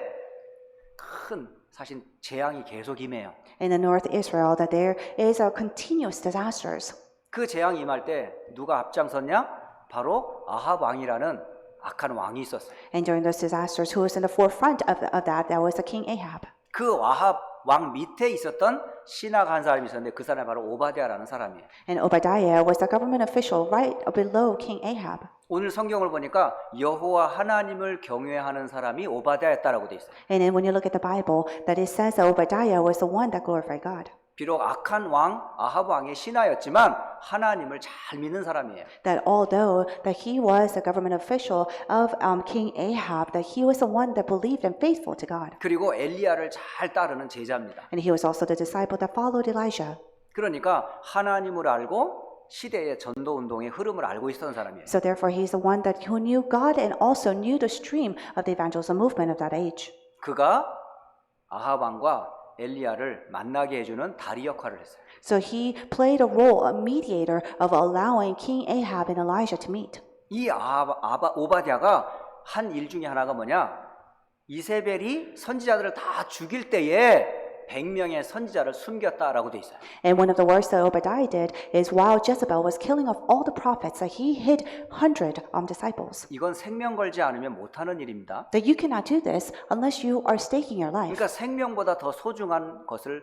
큰 사실 재앙이 계속 임해요. In the north Israel, that there is a continuous disasters. 그 재앙이 임할 때 누가 앞장섰냐? 바로 아합 왕이라는 악한 왕이 있었어요. And during those disasters, who was in the forefront of that was the king Ahab. 그 아합 왕 밑에 있었던 신하가 한 사람이 있었는데 그 사람이 바로 오바댜라는 사람이에요. And Obadiah was the government official right below King Ahab. 오늘 성경을 보니까 여호와 하나님을 경외하는 사람이 오바댜였다라고 돼 있어요. And then when you look at the Bible, that it says that Obadiah was the one that glorified God. 비록 악한 왕 아합 왕의 신하였지만 하나님을 잘 믿는 사람이에요. That although that he was a government official of King Ahab, that he was the one that believed and faithful to God. 그리고 엘리야를 잘 따르는 제자입니다. And he was also the disciple that followed Elijah. 그러니까 하나님을 알고 시대의 전도 운동의 흐름을 알고 있었던 사람이에요. So therefore he's the one that who knew God and also knew the stream of the evangelism movement of that age. 그가 아합 왕과 엘리야를 만나게 해주는 다리 역할을 했어요. So he played a role, a mediator of allowing King Ahab and Elijah to meet. 이 오바댜가 한 일 중에 하나가 뭐냐? 이세벨이 선지자들을 다 죽일 때에 100명의 선지자를 숨겼다라고 돼 있어요. And one of the works that Obadiah did is while Jezebel was killing off all the prophets, that he hid 100 disciples. 이건 생명 걸지 않으면 못하는 일입니다. That you cannot do this unless you are staking your life. 그러니까 생명보다 더 소중한 것을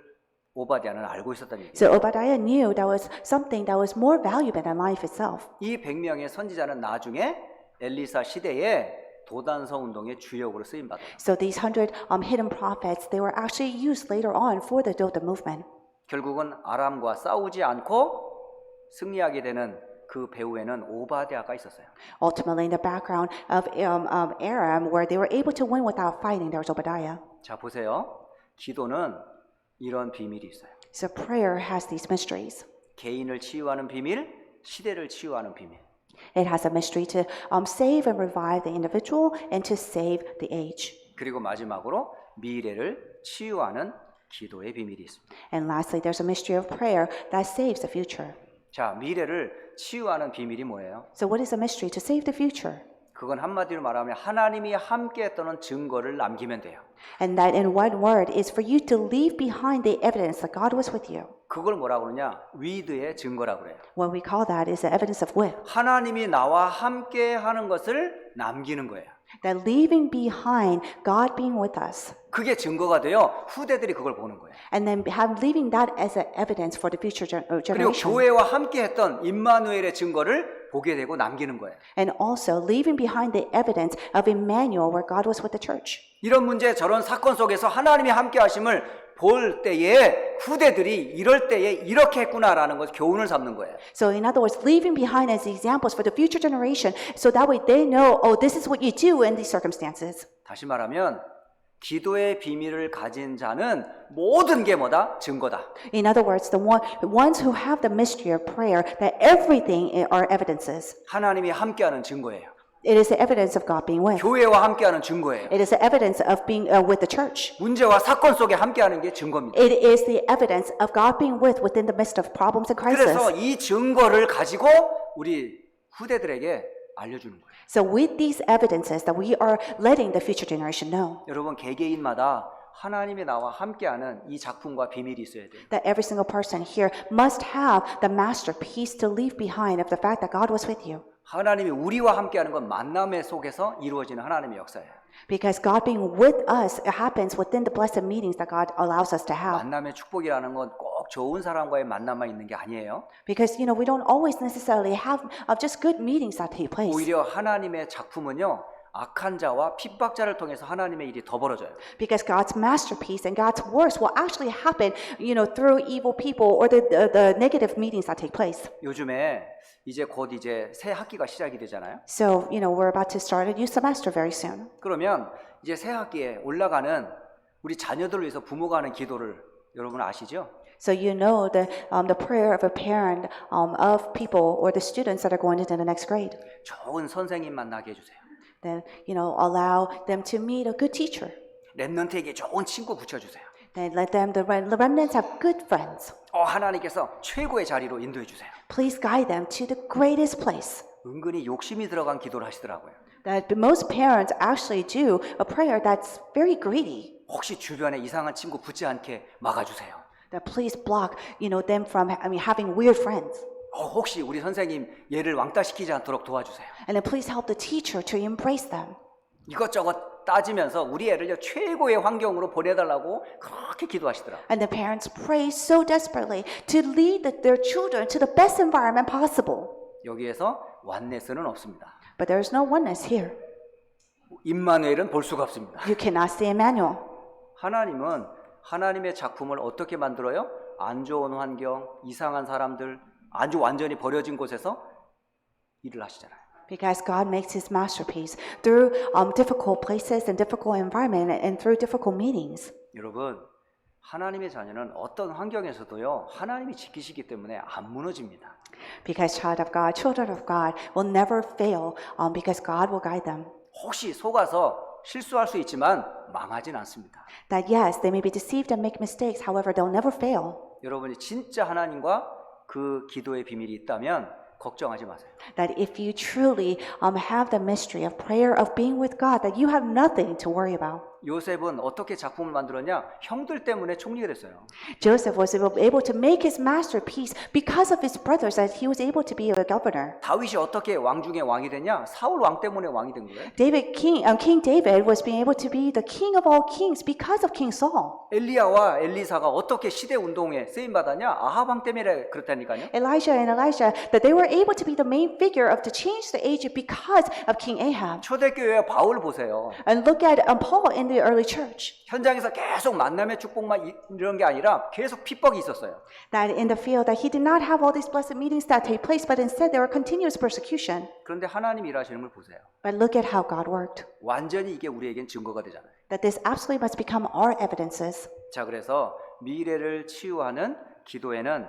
오바댜는 알고 있었다는 얘기예요. So Obadiah knew that was something that was more valuable than life itself. 이 100명의 선지자는 나중에 엘리사 시대에 도단성 운동의 주역으로 쓰임 받아요. So these 100 hidden prophets, they were actually used later on for the Dothan movement. 결국은 아람과 싸우지 않고 승리하게 되는 그 배후에는 오바댜가 있었어요. Ultimately, in the background of Aram, where they were able to win without fighting, there was Obadiah. 자, 보세요. 기도는 이런 비밀이 있어요. So prayer has these mysteries. 개인을 치유하는 비밀, 시대를 치유하는 비밀. It has a mystery to save and revive the individual and to save the age. 그리고 마지막으로 미래를 치유하는 기도의 비밀이 있습니다. And lastly, there's a mystery of prayer that saves the future. 자, 미래를 치유하는 비밀이 뭐예요? So what is a mystery to save the future? 그건 한마디로 말하면 하나님이 함께 했다는 증거를 남기면 돼요. And that in one word is for you to leave behind the evidence that God was with you. 그걸 뭐라고 그러냐? 위드의 증거라고 그래요. What we call that is the evidence of with. 하나님이 나와 함께 하는 것을 남기는 거예요. That leaving behind God being with us. 그게 증거가 돼요. 후대들이 그걸 보는 거예요. And then leaving that as an evidence for the future 그리고 generation. 교회와 함께 했던 임마누엘의 증거를 보게 되고 남기는 거예요. And also leaving behind the evidence of Emmanuel where God was with the church. 이런 문제 저런 사건 속에서 하나님이 함께 하심을 볼 때에 후대들이 이럴 때에 이렇게 했구나라는 것 교훈을 삼는 거예요. So in other words, leaving behind as examples for the future generation so that way they know, oh, this is what you do in these circumstances. 다시 말하면 기도의 비밀을 가진 자는 모든 게 뭐다? 증거다. In other words, the ones who have the mystery of prayer, that everything are evidences. 하나님이 함께하는 증거예요. It is the evidence of God being with. 교회와 함께하는 증거예요. It is the evidence of being with the church. 문제와 사건 속에 함께하는 게 증거입니다. It is the evidence of God being with within the midst of problems and crises. 그래서 이 증거를 가지고 우리 후대들에게 알려주는 거예요. So with these evidences that we are letting the future generation know. 여러분 개개인마다 하나님이 나와 함께하는 이 작품과 비밀이 있어야 돼요. That every single person here must have the masterpiece to leave behind of the fact that God was with you. 하나님이 우리와 함께하는 건 만남의 속에서 이루어지는 하나님의 역사예요. Because God being with us happens within the blessed meetings that God allows us to have. 만남의 축복이라는 건 꼭 좋은 사람과의 만남만 있는 게 아니에요. Because we don't always necessarily have just good meetings that take place. 오히려 하나님의 작품은요. 악한 자와 핍박자를 통해서 하나님의 일이 더 벌어져요. Because God's masterpiece and God's works will actually happen, through evil people or the negative meetings that take place. 요즘에 이제 새 학기가 시작이 되잖아요. So, we're about to start a new semester very soon. 그러면 이제 새 학기에 올라가는 우리 자녀들을 위해서 부모가 하는 기도를 여러분 아시죠? So the prayer of a parent of people or the students that are going into the next grade. 좋은 선생님 만나게 해주세요. Then, allow them to meet a good teacher. 렘넌트에게 좋은 친구 붙여주세요. Then let the remnants have good friends. 하나님께서 최고의 자리로 인도해 주세요. Please guide them to the greatest place. 은근히 욕심이 들어간 기도를 하시더라고요. That most parents actually do a prayer that's very greedy. 혹시 주변에 이상한 친구 붙지 않게 막아주세요. That please block, them from having weird friends. 혹시 우리 선생님 얘를 왕따시키지 않도록 도와주세요. And then please help the teacher to embrace them. 이것저것 따지면서 우리 애를 최고의 환경으로 보내달라고 그렇게 기도하시더라고요. And the parents pray so desperately to lead their children to the best environment possible. 여기에서 완네스는 없습니다. But there is no oneness here. 임마누엘은 볼 수가 없습니다. You cannot see Emmanuel. 하나님은 하나님의 작품을 어떻게 만들어요? 안 좋은 환경, 이상한 사람들, 아주 완전히 버려진 곳에서 일을 하시잖아요. Because God makes his masterpiece through difficult places and difficult environment and through difficult meetings. 여러분, 하나님의 자녀는 어떤 환경에서도요, 하나님이 지키시기 때문에 안 무너집니다. Because child of God, children of God will never fail because God will guide them. 혹시 속아서 실수할 수 있지만 망하진 않습니다. That yes, they may be deceived and make mistakes. However, they'll never fail. 여러분이 진짜 하나님과 그 기도의 비밀이 있다면 걱정하지 마세요. That if you truly have the mystery of prayer, of being with God, that you have nothing to worry about. 요셉은 어떻게 작품을 만들었냐? 형들 때문에 총리가 됐어요. Joseph was able to make his masterpiece because of his brothers, that he was able to be a governor. 다윗이 어떻게 왕 중에 왕이 됐냐? 사울 왕 때문에 왕이 된 거예요. King David was being able to be the king of all kings because of King Saul. 엘리야와 엘리사가 어떻게 시대 운동에 쓰임 받았냐? 아합 왕 때문에 그렇다니까요. Elijah and Elisha, that they were able to be the main figure of to change the age because of King Ahab. 초대교회 바울 보세요. And look at Paul in the early church. 현장에서 계속 만남의 축복만 이런 게 아니라 계속 핍박이 있었어요. That in the field, that he did not have all these blessed meetings that take place, but instead there were continuous persecution. 그런데 하나님 일하시는 걸 보세요. But look at how God worked. 완전히 이게 우리에겐 증거가 되잖아요. That this absolutely must become our evidences. 자, 그래서 미래를 치유하는 기도에는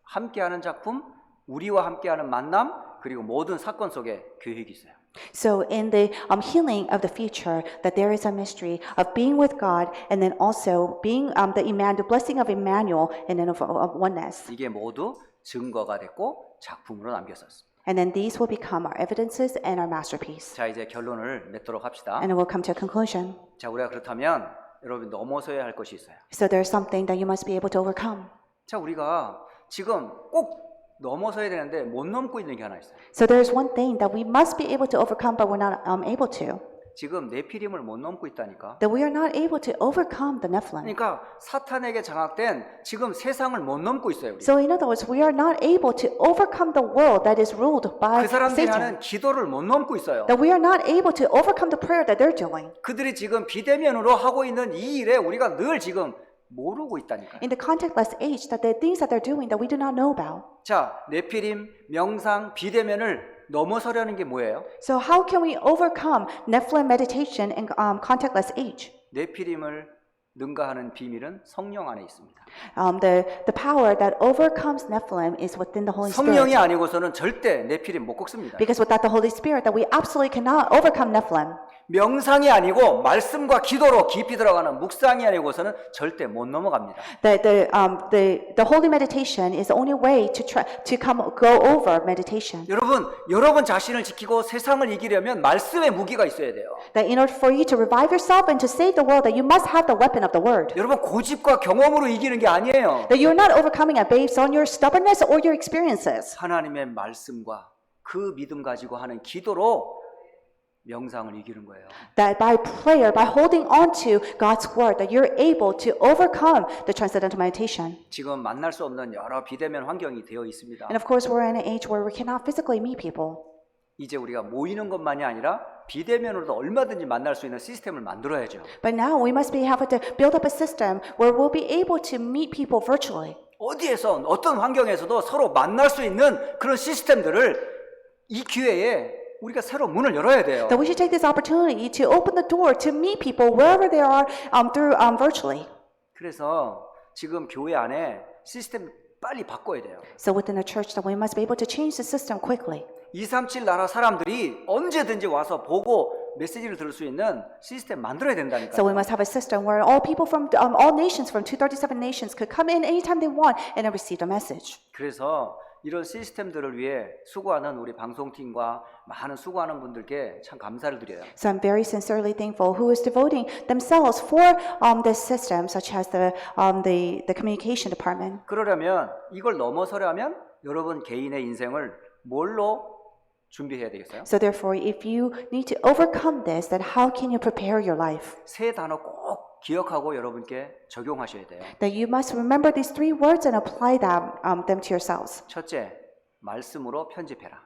함께하는 작품, 우리와 함께하는 만남, 그리고 모든 사건 속에 계획이 있어요. So in the healing of the future, that there is a mystery of being with God, and then also being the blessing of Emmanuel, and then of oneness. 이게 모두 증거가 됐고 작품으로 남겼었습니다. And then these will become our evidences and our masterpiece. 자, 이제 결론을 맺도록 합시다. And we'll come to a conclusion. 자, 우리가 그렇다면 여러분 넘어서야 할 것이 있어요. So there's something that you must be able to overcome. 자, 우리가 지금 꼭 넘어서야 되는데 못 넘고 있는 게 하나 있어요. So there's one thing that we must be able to overcome, but we're not able to. 지금 네피림을 못 넘고 있다니까. That we are not able to overcome the Nephilim. 그러니까 사탄에게 장악된 지금 세상을 못 넘고 있어요. 우리. So in other words, we are not able to overcome the world that is ruled by 그 사람들이 Satan. 하는 기도를 못 넘고 있어요. That we are not able to overcome the prayer that they're doing. 그들이 지금 비대면으로 하고 있는 이 일에 우리가 늘 지금 모르고 있다니까요. In the contactless age, that the things that they're doing that we do not know about. 자, 네피림, 명상, 비대면을 넘어서려는 게 뭐예요? So how can we overcome Nephilim meditation and contactless age? 네피림을 능가하는 비밀은 성령 안에 있습니다. The power that overcomes Nephilim is within the Holy 성령이 Spirit. 아니고서는 절대 네피림 못 꺾습니다. Because without the Holy Spirit, that we absolutely cannot overcome Nephilim. 명상이 아니고 말씀과 기도로 깊이 들어가는 묵상이 아니고서는 절대 못 넘어갑니다. The holy meditation is the only way to go over meditation. 여러분 자신을 지키고 세상을 이기려면 말씀의 무기가 있어야 돼요. That in order for you to revive yourself and to save the world, that you must have the weapon of the word. 여러분 고집과 경험으로 이기는 게 아니에요. That you're not overcoming it based on your stubbornness or your experiences. 하나님의 말씀과 그 믿음 가지고 하는 기도로 명상을 이기는 거예요. That by prayer, by holding on to God's word, that you're able to overcome the transcendental meditation. 지금 만날 수 없는 여러 비대면 환경이 되어 있습니다. And of course, we're in an age where we cannot physically meet people. 이제 우리가 모이는 것만이 아니라 비대면으로도 얼마든지 만날 수 있는 시스템을 만들어야죠. But now we must be able to build up a system where we'll be able to meet people virtually. 어디에서 어떤 환경에서도 서로 만날 수 있는 그런 시스템들을 이 기회에 우리가 새로 문을 열어야 돼요. That we should take this opportunity to open the door to meet people wherever they are through virtually. 그래서 지금 교회 안에 시스템 빨리 바꿔야 돼요. So within the church, that we must be able to change the system quickly. 237 나라 사람들이 언제든지 와서 보고 메시지를 들을 수 있는 시스템 만들어야 된다니까요. So we must have a system where all people from all nations, from 237 nations, could come in anytime they want and receive the message. 그래서 이런 시스템들을 위해 수고하는 우리 방송팀과 많은 수고하는 분들께 참 감사를 드려요. So I'm very sincerely thankful who is devoting themselves for this system, such as the communication department. 그러려면 이걸 넘어서려면 여러분 개인의 인생을 뭘로 준비해야 되겠어요? So therefore, if you need to overcome this, then how can you prepare your life? 세 단어 꼭 기억하고 여러분께 적용하셔야 돼요. That you must remember these three words and apply them to yourselves. 첫째, 말씀으로 편집해라.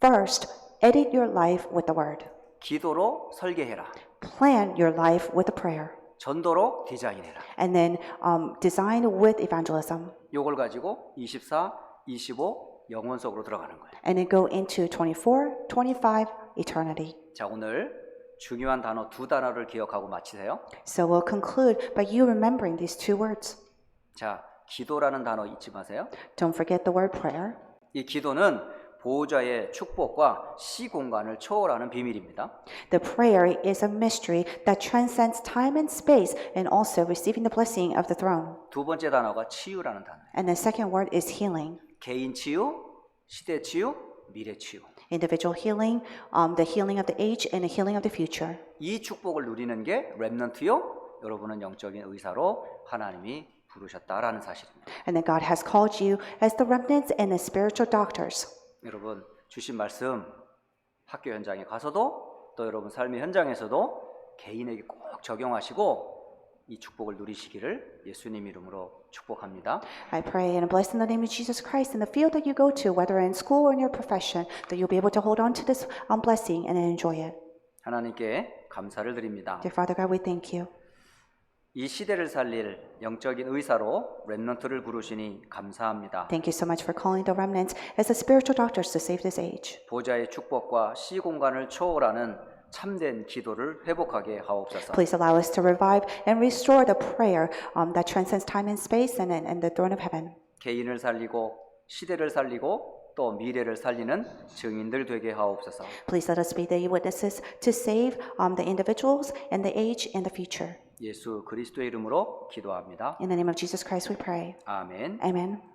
First, edit your life with the word. 기도로 설계해라. Plan your life with a prayer. 전도로 디자인해라. And then design with evangelism. 요걸 가지고 24, 25 영혼 속으로 들어가는 거예요. And then go into 24, 25, eternity. 자, 오늘 중요한 단어 두 단어를 기억하고 마치세요. So we'll conclude by you remembering these two words. 자, 기도라는 단어 잊지 마세요. Don't forget the word prayer. 이 기도는 보호자의 축복과 시공간을 초월하는 비밀입니다. The prayer is a mystery that transcends time and space and also receiving the blessing of the throne. 두 번째 단어가 치유라는 단어예요. And the second word is healing. 개인 치유, 시대 치유, 미래 치유. Individual healing, the healing of the age and the healing of the future. 이 축복을 누리는 게 렘넌트요. 여러분은 영적인 의사로 하나님이 부르셨다라는 사실입니다. And that God has called you as the remnants and the spiritual doctors. 여러분 주신 말씀 학교 현장에 가서도 또 여러분 삶의 현장에서도 개인에게 꼭 적용하시고 이 축복을 누리시기를 예수님 이름으로 축복합니다. I pray and bless in the name of Jesus Christ in the field that you go to, whether in school or in your profession, that you'll be able to hold on to this blessing and enjoy it. 하나님께 감사를 드립니다. Dear Father God, we thank you. 이 시대를 살릴 영적인 의사로 렘넌트를 부르시니 감사합니다. Thank you so much for calling the remnants as the spiritual doctors to save this age. 보좌의 축복과 시공간을 초월하는 참된 기도를 회복하게 하옵소서. Please allow us to revive and restore the prayer that transcends time and space and the throne of heaven. 개인을 살리고 시대를 살리고 또 미래를 살리는 증인들 되게 하옵소서. Please let us be the witnesses to save the individuals and the age and the future. 예수 그리스도의 이름으로 기도합니다. In the name of Jesus Christ we pray. 아멘. Amen.